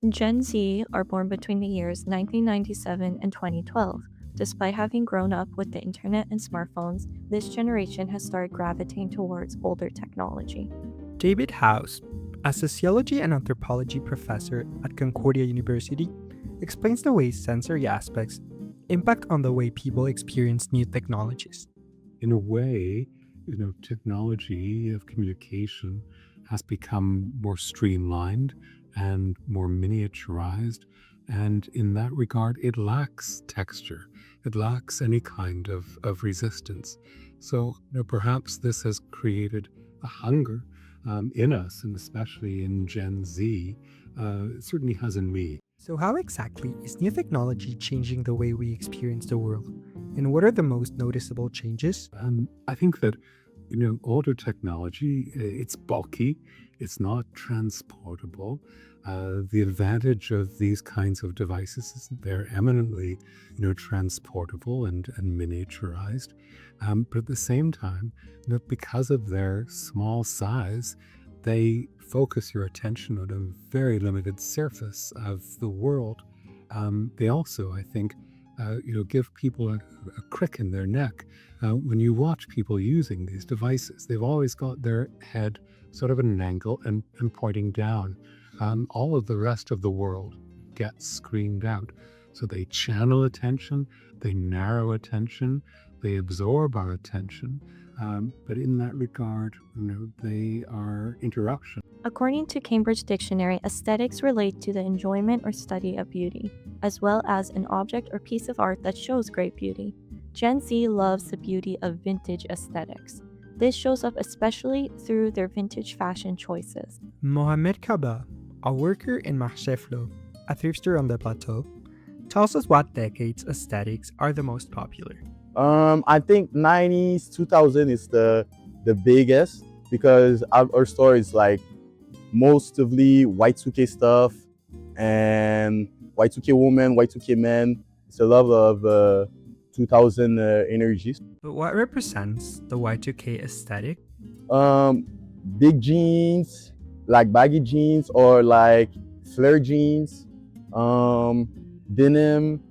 Gen Z are born between the years 1997 and 2012. Despite having grown up with the internet and smartphones, this generation has started gravitating towards older technology. David House, a sociology and anthropology professor at Concordia University, explains the way sensory aspects impact on the way people experience new technologies. In a way, technology of communication has become more streamlined and more miniaturized. And in that regard, it lacks texture. It lacks any kind of resistance. So perhaps this has created a hunger in us, and especially in Gen Z. It certainly has in me. So, how exactly is new technology changing the way we experience the world? And what are the most noticeable changes? I think that older technology, it's bulky, it's not transportable. The advantage of these kinds of devices is that they're eminently, transportable and miniaturized. But at the same time, because of their small size, they focus your attention on a very limited surface of the world. They also, I think, give people a crick in their neck. When you watch people using these devices, they've always got their head sort of at an angle and pointing down. All of the rest of the world gets screened out. So they channel attention, they narrow attention, they absorb our attention. But in that regard, they are interruption. According to Cambridge Dictionary, aesthetics relate to the enjoyment or study of beauty, as well as an object or piece of art that shows great beauty. Gen Z loves the beauty of vintage aesthetics. This shows up especially through their vintage fashion choices. Mohamed Kaba, a worker in Marcheflo, a thrift store on the plateau, tells us what decades aesthetics are the most popular. I think 90s, 2000 is the biggest, because our store is like mostly Y2K stuff and Y2K women, Y2K men. It's a lot of 2000 energies. But what represents the Y2K aesthetic? Big jeans, like baggy jeans or like flare jeans, denim,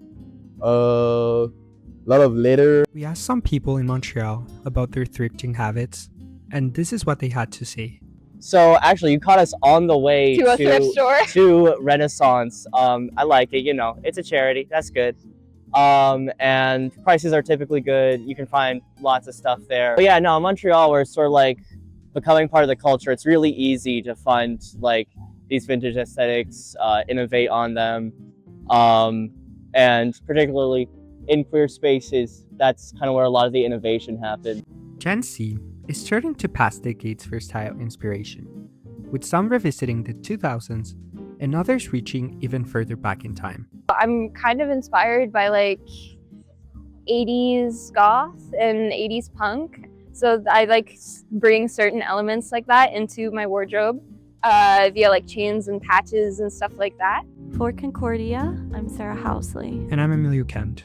a lot of leather. We asked some people in Montreal about their thrifting habits, and this is what they had to say. So actually, you caught us on the way to a thrift store to Renaissance. I like it. It's a charity. That's good. And prices are typically good. You can find lots of stuff there. But yeah, no, in Montreal, we're sort of like becoming part of the culture. It's really easy to find like these vintage aesthetics, innovate on them, and particularly in queer spaces, that's kind of where a lot of the innovation happened. Gen Z is starting to pass decades for style inspiration, with some revisiting the 2000s and others reaching even further back in time. I'm kind of inspired by like 80s goth and 80s punk. So I like bring certain elements like that into my wardrobe via like chains and patches and stuff like that. For Concordia, I'm Sarah Housley. And I'm Emilio Kent.